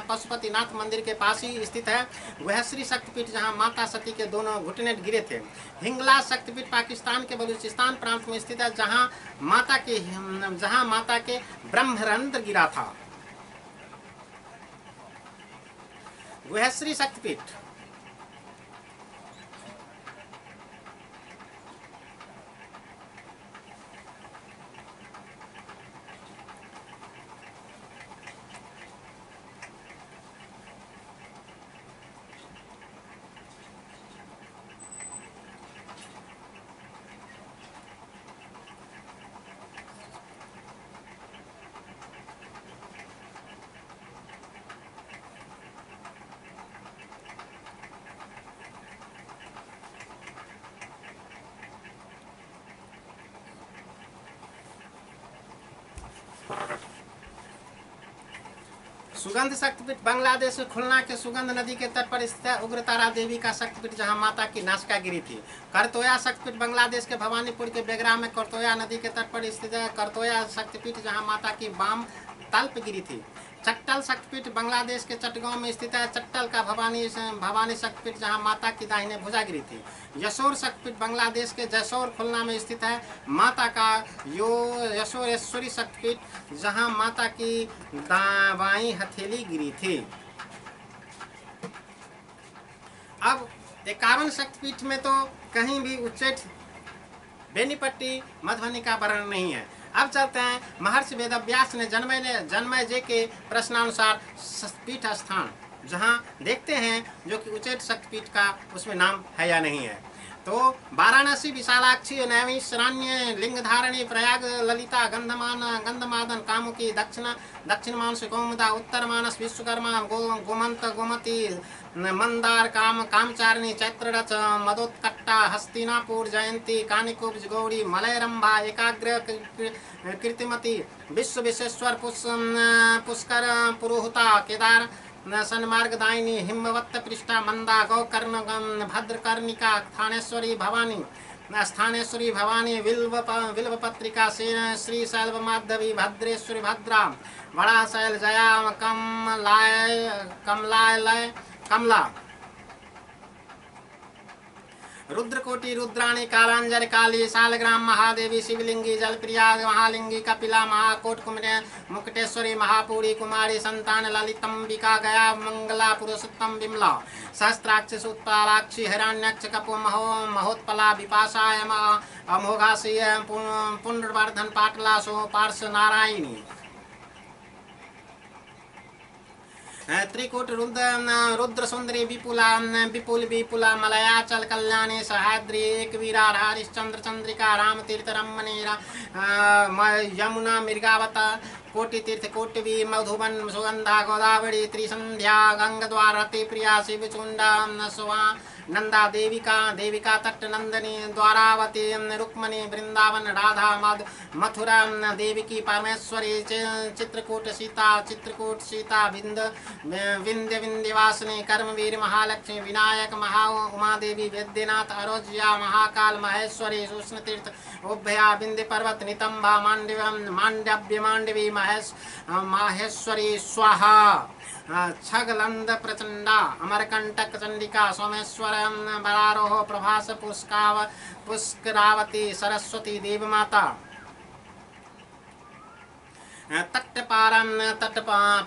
पशुपतिनाथ मंदिर के पास ही स्थित है। गुहेश्वरी शक्तिपीठ जहां माता सती के दोनों घुटने गिरे थे। हिंगलाज शक्तिपीठ पाकिस्तान के बलूचिस्तान प्रांत में स्थित है जहां माता के ब्रह्मरंध्र गिरा था। गुहेश्वरी शक्तिपीठ सुगंध शक्तिपीठ बांग्लादेश में खुलना के सुगंध नदी के तट पर स्थित है। उग्रतारा देवी का शक्तिपीठ जहां माता की नासिका गिरी थी। करतोया शक्तिपीठ बांग्लादेश के भवानीपुर के बेगरा में करतोया नदी के तट पर स्थित है। करतोया शक्तिपीठ जहां माता की बाम तल्प गिरी थी। चट्टल शक्तिपीठ बांग्लादेश के चटगांव में स्थित है। चट्टल का भवानी शक्तिपीठ जहां माता की दाहिने भुजा गिरी थी। यशोर शक्तिपीठ बांग्लादेश के जसोर खुलना में स्थित है। माता का यशोरेश्वरी शक्तिपीठ जहां माता की बाईं हथेली गिरी थी। अब 51 शक्तिपीठ में तो कहीं भी उच्चैठ बेनीपट्टी मधुबनी का वर्णन नहीं है। अब चलते हैं महर्षि वेदव्यास ने जन्मेजय के प्रश्नानुसार पीठ स्थान जहां देखते हैं जो कि उच्चैठ शक्तिपीठ का उसमें नाम है या नहीं है। तो वाराणसी विशालाक्षी नैमिषारण्य लिंगधारणी प्रयाग ललिता गंधमादन कामुकी दक्षिण मानस कौमुदा उत्तर मानस विश्वकर्मा गोमंत गोमती मंदार कामचारिणी चैत्ररथ मदोत्कट्टा हस्तिनापुर जयंती कानिकुब्ज गौरी मलयरंभा एकाग्र कीर्तिमती विश्व विश्वेश्वर पुष्कर पुरोहुता केदार सन्मार्गदायिनी हिमवत्त पृष्ठा मंदा गौकर्ण भद्रकर्णिका स्थानेश्वरी भवानी विल्वपत्रिका श्री शैल्व माधवी भद्रेश्वरी भद्रा बड़ा शैल जया कमला रुद्रकोटि रुद्राणी कालांजर काली शालग्राम महादेवी शिवलिंगी जलप्रिया महालिंगी कपिला महाकोट कुमरे मुकुटेश्वरी महापूरी कुमारी संतान ललितंबिका गया मंगला पुरुषोत्तम विमला सहस्त्राक्ष सुत्पालाक्षी हिरण्यक्ष कपु महोत्पला विपाशाय अमोघासी पुनर्वर्धन पाटला सो पार्श्व नारायणी त्रिकूट रुद्र सुंदरी विपुला विपुल विपुला मलयाचल कल्याणी सहाद्री एक वीरा हरिश्चंद्र चंद्रिका राम तीर्थ रमणी यमुना मृगावता कोटि तीर्थ कोटिवी मधुबन सुगंधा गोदावरी त्रिसंध्या गंगद्वार रति प्रिया शिवचुंडा सुवा नंदा देविका तट नंदनी द्वारावती रुक्मणी वृंदावन राधा मथुरा देविकी परमेश्वरी चित्रकूट सीता विंध्य विंध्यवासिनी कर्मवीर महालक्ष्मी विनायक उमा देवी वैद्यनाथ अरोज्या महाकाल महेश्वरी सूष्ण तीर्थ उभया विंध्य पर्वत नितंबा मांडव्य माहेश्वरी स्वाहा छगलंद प्रचंडा अमरकंटक चंडिका सोमेश्वर बरारोह प्रभास पुष्करावती सरस्वती देवमाता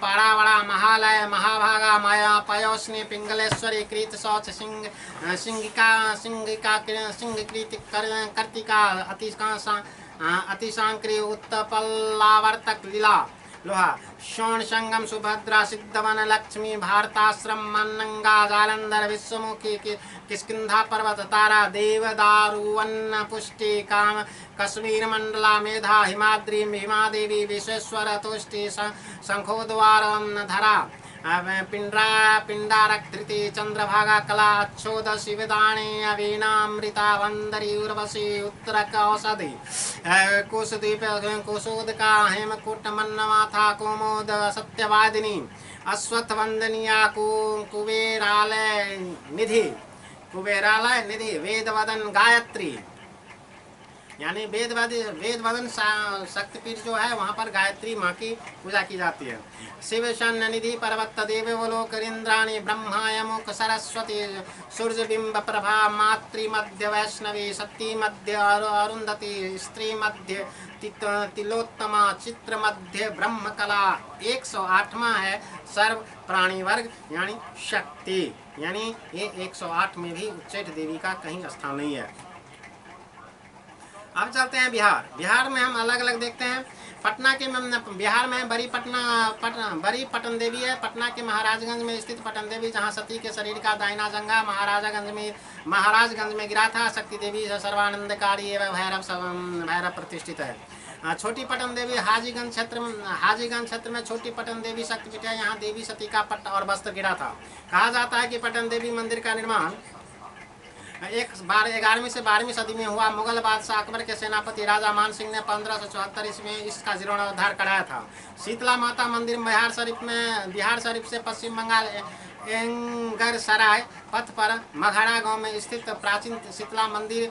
पाड़ावड़ा महालय महाभागा माया पयोष्णी पिंगलेश्वरी कृत शौच सिंगिका कर्तिका अतिशांक्री उत्तपल्लावर्तक लीला लोहा शोण संगम सुभद्रा सिद्धवन लक्ष्मी भारताश्रम मनंगा जालंधर विश्वमुखी किष्किंधा पर्वत तारा देवदारुवन पुष्टि काम कश्मीर मंडला मेधा हिमाद्री हिमादेवी विश्वेश्वर तुष्टि शंखोद्वार धरा पिंडारक धृति चंद्रभागा कला अच्छोद शिवदाणी अवीनामृता वंदरी उर्वशी उत्तरक औषधि कुशदीप कुशोदका हेमकूट मन्नमाथा कुमोद सत्यवादिनी अश्वत्थ वंदनिया कुबेरालय निधि वेदवदन गायत्री यानी वेदवदन शक्तिपीठ जो है वहाँ पर गायत्री माँ की पूजा की जाती है। शिव शन निधि पर्वत देवलोक इंद्राणी ब्रह्मा यमुक सरस्वती सूर्यबिंब प्रभा मातृ मध्य वैष्णवी सती मध्य अरुंधति स्त्री मध्य तिलोत्तमा चित्र मध्य ब्रह्म कला 108वां है सर्व प्राणी वर्ग यानी शक्ति यानी ये 108 में भी उच्चैठ देवी का कहीं स्थान नहीं है। अब चलते हैं बिहार में हम अलग अलग देखते हैं। पटना के बिहार में बड़ी पटन देवी है। पटना के महाराजगंज में स्थित पटन देवी जहां सती के शरीर का दाहिना जंगा महाराजगंज में गिरा था। शक्ति देवी सर्वानंदकारी एवं भैरव प्रतिष्ठित है। छोटी पटन देवी हाजीगंज क्षेत्र में छोटी पटन देवी शक्तिपीठ है। यहाँ देवी सती का पट्ट और वस्त्र गिरा था। कहा जाता है कि पटन देवी मंदिर का निर्माण 11वीं से 12वीं सदी में हुआ। मुगल बादशाह अकबर के सेनापति राजा मान सिंह ने 1574 ईस्वी में इसका जीर्णोद्धार कराया था। शीतला माता मंदिर बिहार शरीफ से पश्चिम बंगाल एंगरसराय पथ पर मघाड़ा गांव में स्थित प्राचीन शीतला मंदिर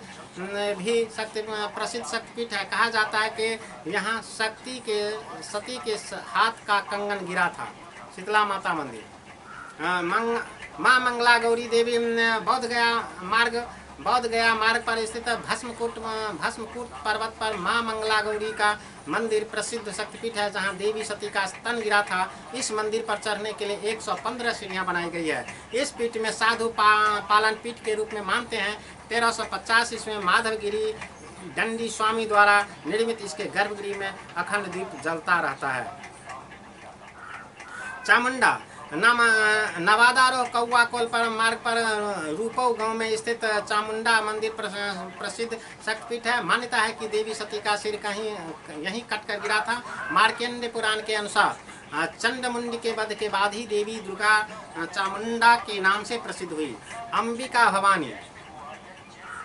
भी प्रसिद्ध शक्तिपीठ है। कहा जाता है कि यहाँ सती के हाथ का कंगन गिरा था। शीतला माता मंदिर माँ मंगला गौरी देवी बौद्ध गया मार्ग पर स्थित भस्मकूट पर्वत पर माँ मंगला गौरी का मंदिर प्रसिद्ध शक्तिपीठ है, जहाँ देवी सती का स्तन गिरा था। इस मंदिर पर चढ़ने के लिए 115 सीढ़ियाँ बनाई गई है। इस पीठ में साधु पालन पीठ के रूप में मानते हैं। 1350 ईस्वी में माधवगिरी दंडी स्वामी द्वारा निर्मित इसके गर्भगृह में अखंड दीप जलता रहता है। चामुंडा नवादा रो कौआ कोल पर मार्ग पर रूपौ गांव में स्थित चामुंडा मंदिर प्रसिद्ध शक्तिपीठ है। मान्यता है कि देवी सती का सिर यहीं कटकर गिरा था। मार्कंडेय पुराण के अनुसार चंडमुंडी के वध के बाद ही देवी दुर्गा चामुंडा के नाम से प्रसिद्ध हुई। अंबिका भवानी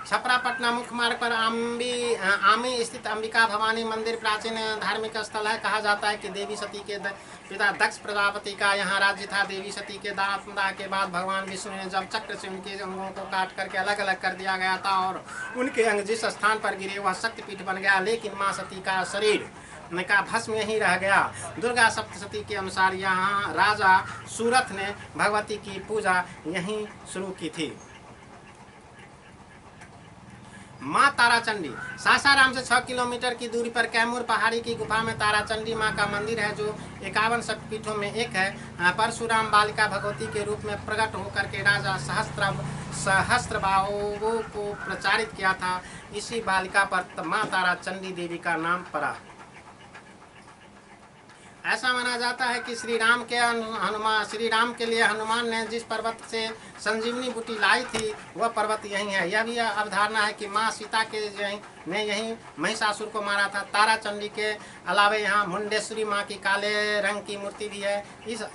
छपरा पटना मुख्य मार्ग पर आमी स्थित अंबिका भवानी मंदिर प्राचीन धार्मिक स्थल है। कहा जाता है कि देवी सती के पिता दक्ष प्रजापति का यहाँ राज्य था। देवी सती के दाह के बाद भगवान विष्णु ने जब चक्र से उनके अंगों को काट करके अलग अलग कर दिया गया था और उनके अंग जिस स्थान पर गिरे वह शक्तिपीठ बन गया, लेकिन माँ सती का शरीर का भस्म यहीं रह गया। दुर्गा सप्तशती के अनुसार यहाँ राजा सूरथ ने भगवती की पूजा यहीं शुरू की थी। माँ ताराचंडी सासाराम से 6 किलोमीटर की दूरी पर कैमूर पहाड़ी की गुफा में ताराचंडी माँ का मंदिर है, जो 51 शक्तिपीठों में एक है। परशुराम बालिका भगवती के रूप में प्रकट होकर के राजा सहस्त्रबाहुओं को प्रचारित किया था। इसी बालिका पर माँ ताराचंडी देवी का नाम पड़ा। ऐसा माना जाता है कि श्री राम के लिए हनुमान ने जिस पर्वत से संजीवनी बूटी लाई थी वह पर्वत यही है। यह भी अवधारणा है कि माँ सीता के ने यही महिषासुर को मारा था। ताराचंडी के अलावे यहाँ मुंडेश्वरी माँ की काले रंग की मूर्ति भी है।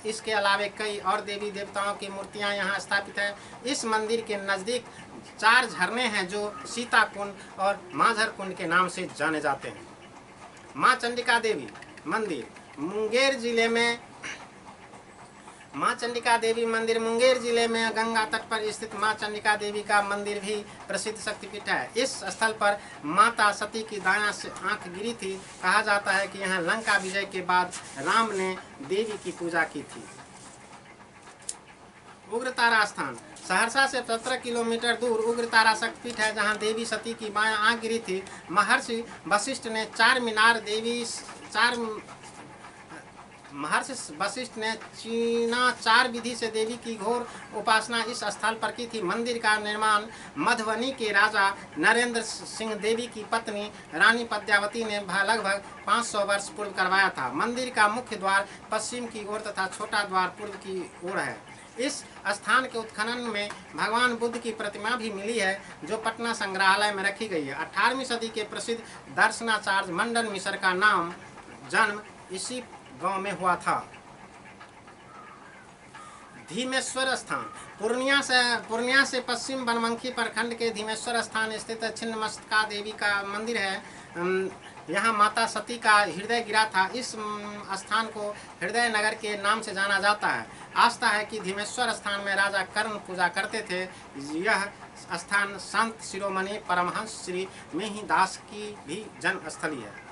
इसके अलावे कई और देवी देवताओं की मूर्तियाँ यहाँ स्थापित है। इस मंदिर के नज़दीक 4 झरने हैं जो सीता कुंड और मांझर कुंड के नाम से जाने जाते हैं। माँ चंडिका देवी मंदिर मुंगेर जिले में माँ चंडिका देवी मंदिर मुंगेर जिले में गंगा तट पर स्थित माँ चंडिका देवी का मंदिर भी प्रसिद्ध शक्तिपीठ है। इस स्थल पर माता सती की दायां से आंख गिरी थी। कहा जाता है कि यहाँ लंका विजय के बाद राम ने देवी की पूजा की थी। उग्रतारा स्थान सहरसा से 17 किलोमीटर दूर उग्रतारा शक्तिपीठ है, जहाँ देवी सती की बायां आंख गिरी थी। महर्षि वशिष्ठ ने चीना 4 विधि से देवी की घोर उपासना इस स्थल पर की थी। मंदिर का निर्माण मधुबनी के राजा नरेंद्र सिंह देवी की पत्नी रानी पद्मावती ने लगभग 500 वर्ष पूर्व करवाया था। मंदिर का मुख्य द्वार पश्चिम की ओर तथा छोटा द्वार पूर्व की ओर है। इस स्थान के उत्खनन में भगवान बुद्ध की प्रतिमा भी मिली है, जो पटना संग्रहालय में रखी गई है। 18वीं सदी के प्रसिद्ध दर्शनाचार्य मंडन मिश्र का जन्म इसी गांव में हुआ था। धीमेश्वर स्थान पूर्णिया से पश्चिम बनमनखी प्रखंड के धीमेश्वर स्थान स्थित छिन्नमस्तिका देवी का मंदिर है। यहाँ माता सती का हृदय गिरा था। इस स्थान को हृदय नगर के नाम से जाना जाता है। आस्था है कि धीमेश्वर स्थान में राजा कर्ण पूजा करते थे। यह स्थान संत शिरोमणि परमहंस श्री मेहिदास की भी जन्मस्थली है।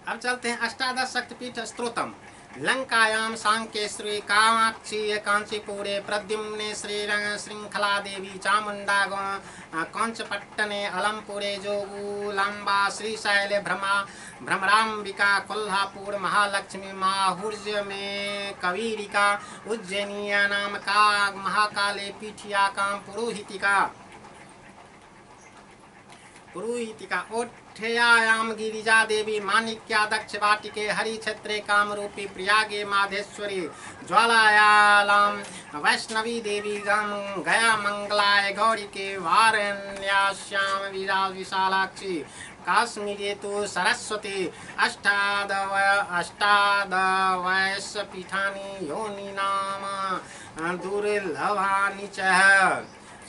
अब चलते हैं अष्टादश शक्तिपीठ स्तोत्रम। लंकायां सांकेश्वरी कामाक्षी कांचीपुरे प्रद्युम्ने श्रीरंग श्रृंखला देवी चामुंडा कंचपट्टने अलमपुरे जोगुलांबा श्रीशैले भ्रमरांबिका कोल्हापुर महालक्ष्मी माहुर्य में कवीरिका उज्जैनिया नाम का महाकाले पीठिया काम पुरोहितिका ओठ्यायाम गिरिजा देवी माणिक्या दक्ष वाटिके हरि क्षेत्रे कामरूपी प्रयागे माधेश्वरी ज्वालायालाम वैष्णवी देवी गया मंगलाय गौरी के वारण्याश्याम विशालाक्षी काश्मीरे तो सरस्वती अष्टादवैश पीठानि योनि नाम दुर्लभानि च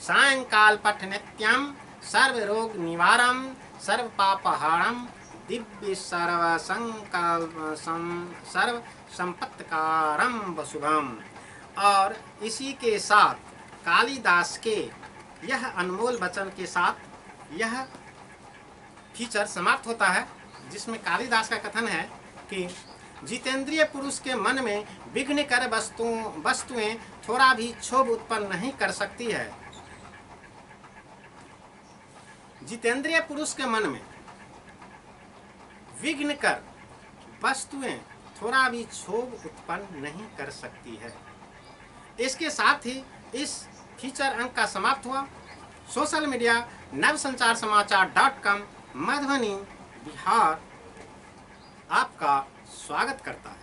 सायंकाल पठ नित्यम सर्व रोग निवारम सर्व पापहारम दिव्य सर्व संपत्कारम शुभम। और इसी के साथ कालिदास के यह अनमोल वचन के साथ यह फीचर समाप्त होता है, जिसमें कालिदास का कथन है कि जितेंद्रिय पुरुष के मन में विघ्न कर वस्तुएं थोड़ा भी क्षोभ उत्पन्न नहीं कर सकती है। जितेंद्रिय पुरुष के मन में विघ्न कर वस्तुएं थोड़ा भी क्षोभ उत्पन्न नहीं कर सकती है। इसके साथ ही इस फीचर अंक का समाप्त हुआ। सोशल मीडिया नवसंचारसमाचार.com मधुबनी बिहार आपका स्वागत करता है।